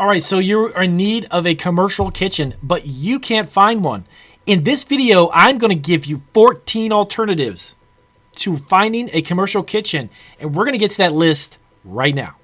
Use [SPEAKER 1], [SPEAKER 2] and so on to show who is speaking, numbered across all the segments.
[SPEAKER 1] All right, so you're in need of a commercial kitchen, but you can't find one. In this video, I'm going to give you 14 alternatives to finding a commercial kitchen, and we're going to get to that list right now.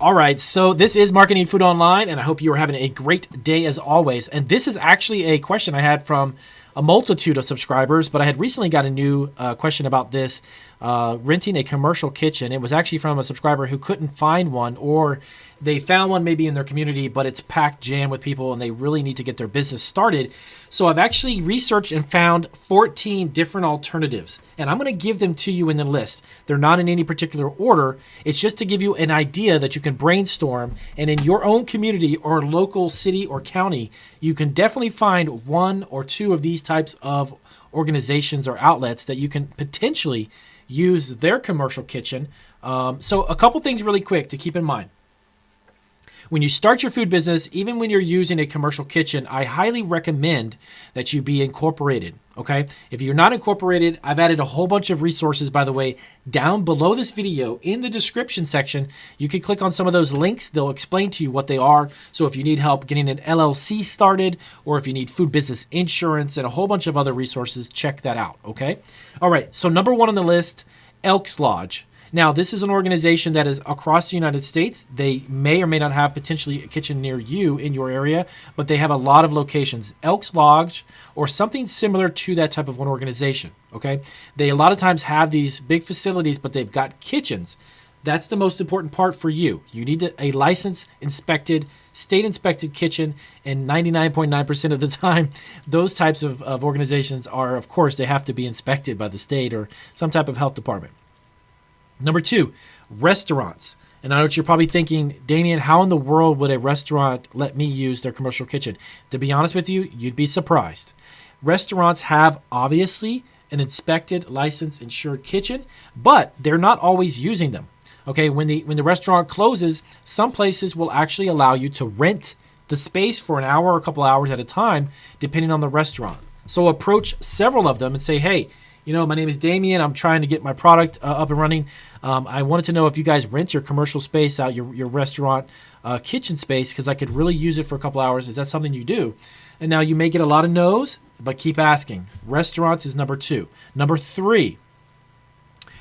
[SPEAKER 1] All right, so this is Marketing Food Online, and I hope you are having a great day as always. And this is actually a question I had from a multitude of subscribers, but I had recently got a new question about this, renting a commercial kitchen. It was actually from a subscriber who couldn't find one, or they found one maybe in their community, but it's packed jam with people and they really need to get their business started. So I've actually researched and found 14 different alternatives, and I'm going to give them to you in the list. They're not in any particular order. It's just to give you an idea that you can brainstorm, and in your own community or local city or county, you can definitely find one or two of these types of organizations or outlets that you can potentially use their commercial kitchen. So a couple things really quick to keep in mind. When you start your food business, even when you're using a commercial kitchen, I highly recommend that you be incorporated, okay? If you're not incorporated, I've added a whole bunch of resources, by the way, down below this video in the description section. You can click on some of those links. They'll explain to you what they are. So if you need help getting an LLC started, or if you need food business insurance and a whole bunch of other resources, check that out, okay? All right, so number one on the list, Elks Lodge. Now, this is an organization that is across the United States. They may or may not have potentially a kitchen near you in your area, but they have a lot of locations. Elks Lodge or something similar to that type of one organization, okay? They a lot of times have these big facilities, but they've got kitchens. That's the most important part for you. You need a licensed, inspected, state-inspected kitchen, and 99.9% of the time, those types of organizations are, of course, they have to be inspected by the state or some type of health department. Number two, restaurants. And I know what you're probably thinking, Damien, how in the world would a restaurant let me use their commercial kitchen? To be honest with you, you'd be surprised. Restaurants have obviously an inspected, licensed, insured kitchen, but they're not always using them. Okay, when the restaurant closes, some places will actually allow you to rent the space for an hour or a couple hours at a time, depending on the restaurant. So approach several of them and say, hey, you know, my name is Damien. I'm trying to get my product up and running. I wanted to know if you guys rent your commercial space out, your restaurant kitchen space, because I could really use it for a couple hours. Is that something you do? And now you may get a lot of no's, but keep asking. Restaurants is number two. Number three,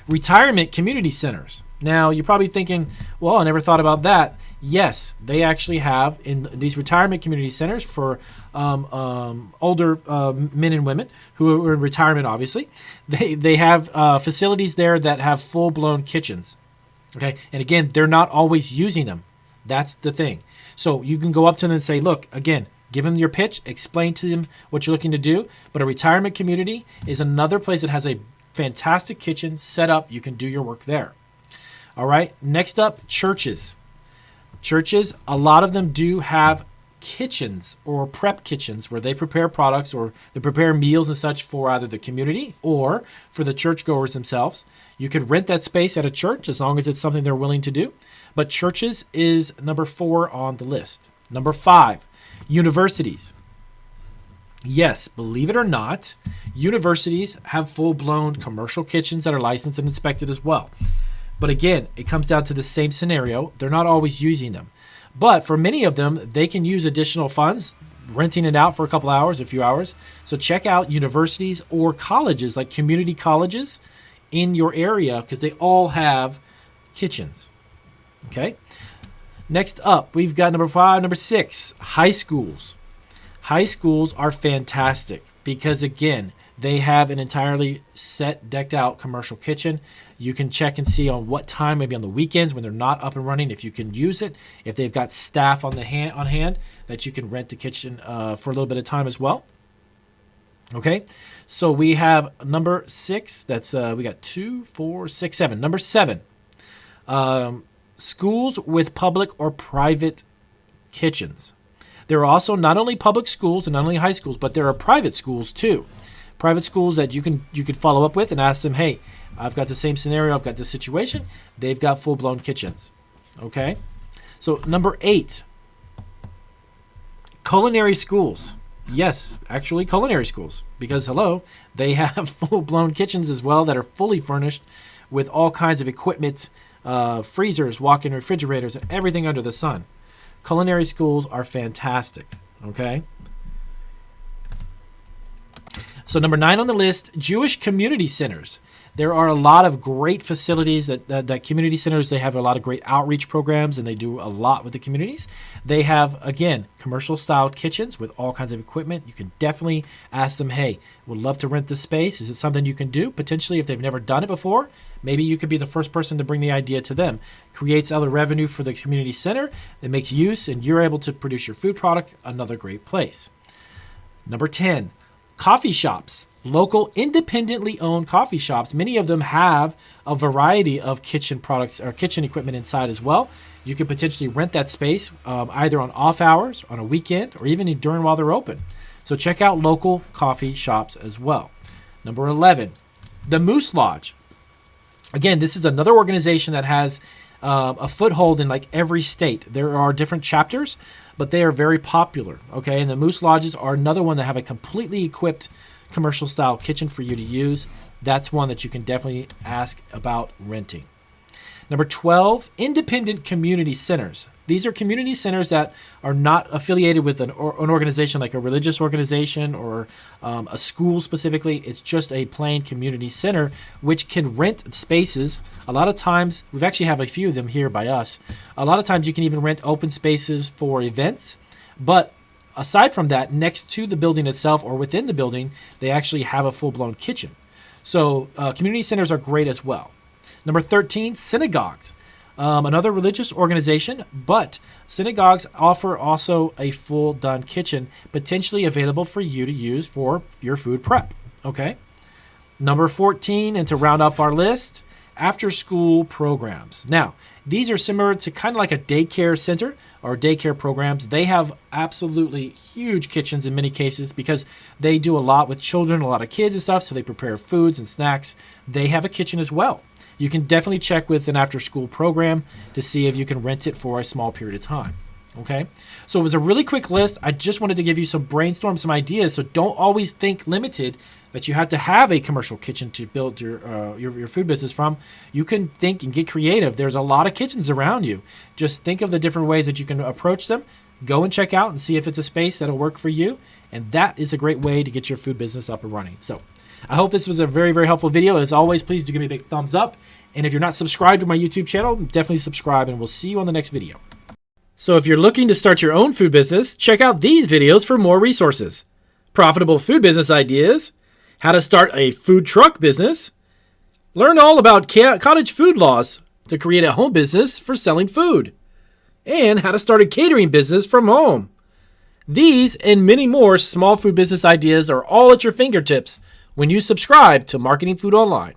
[SPEAKER 1] retirement community centers. Now, you're probably thinking, well, I never thought about that. Yes, they actually have in these retirement community centers for older men and women who are in retirement, obviously. They have facilities there that have full-blown kitchens, okay? And again, they're not always using them. That's the thing. So you can go up to them and say, look, again, give them your pitch, explain to them what you're looking to do. But a retirement community is another place that has a fantastic kitchen set up. You can do your work there. All right, next up, churches. Churches, a lot of them do have kitchens or prep kitchens where they prepare products or they prepare meals and such for either the community or for the churchgoers themselves. You could rent that space at a church as long as it's something they're willing to do. But churches is number 4 on the list. Number 5, universities. Yes, believe it or not, universities have full-blown commercial kitchens that are licensed and inspected as well. But again, it comes down to the same scenario. They're not always using them. But for many of them, they can use additional funds, renting it out for a couple hours, a few hours. So check out universities or colleges, like community colleges in your area, because they all have kitchens. Okay? Next up, we've got number 5, number 6, high schools. High schools are fantastic because, again, they have an entirely set, decked out commercial kitchen. You can check and see on what time, maybe on the weekends when they're not up and running, if you can use it. If they've got staff on hand, that you can rent the kitchen for a little bit of time as well. Okay, so we have number 6. That's we got 2, 4, 6, 7. Number 7, schools with public or private kitchens. There are also not only public schools and not only high schools, but there are private schools too. Private schools that you could follow up with and ask them, hey, I've got the same scenario, I've got this situation. They've got full-blown kitchens. Okay. So number 8, culinary schools. Yes, actually culinary schools, because hello, they have full-blown kitchens as well that are fully furnished with all kinds of equipment, freezers, walk-in refrigerators, and everything under the sun. Culinary schools are fantastic, okay? So number 9 on the list, Jewish community centers. There are a lot of great facilities that community centers, they have a lot of great outreach programs, and they do a lot with the communities. They have, again, commercial style kitchens with all kinds of equipment. You can definitely ask them, hey, would love to rent this space. Is it something you can do? Potentially, if they've never done it before, maybe you could be the first person to bring the idea to them. Creates other revenue for the community center. It makes use, and you're able to produce your food product. Another great place. Number 10, coffee shops. Local independently owned coffee shops. Many of them have a variety of kitchen products or kitchen equipment inside as well. You could potentially rent that space either on off hours, on a weekend, or even during while they're open. So check out local coffee shops as well. Number 11, the Moose Lodge. Again, this is another organization that has a foothold in like every state. There are different chapters, but they are very popular. Okay, and the Moose Lodges are another one that have a completely equipped commercial style kitchen for you to use. That's one that you can definitely ask about renting. Number 12, independent community centers. These are community centers that are not affiliated with an organization like a religious organization or a school specifically. It's just a plain community center which can rent spaces. A lot of times, we've actually have a few of them here by us. A lot of times you can even rent open spaces for events, but aside from that, next to the building itself or within the building, they actually have a full-blown kitchen. So community centers are great as well. Number 13, synagogues. Another religious organization, but synagogues offer also a full-done kitchen, potentially available for you to use for your food prep. Okay. Number 14, and to round off our list, after-school programs. Now, these are similar to kind of like a daycare center or daycare programs. They have absolutely huge kitchens in many cases because they do a lot with children, a lot of kids and stuff, so they prepare foods and snacks. They have a kitchen as well. You can definitely check with an after-school program to see if you can rent it for a small period of time. Okay, so it was a really quick list. I just wanted to give you some brainstorm, some ideas. So don't always think limited that you have to have a commercial kitchen to build your food business from. You can think and get creative. There's a lot of kitchens around you. Just think of the different ways that you can approach them. Go and check out and see if it's a space that'll work for you. And that is a great way to get your food business up and running. So I hope this was a very, very helpful video. As always, please do give me a big thumbs up. And if you're not subscribed to my YouTube channel, definitely subscribe, and we'll see you on the next video. So if you're looking to start your own food business, check out these videos for more resources. Profitable food business ideas, how to start a food truck business, learn all about cottage food laws to create a home business for selling food, and how to start a catering business from home. These and many more small food business ideas are all at your fingertips when you subscribe to Marketing Food Online.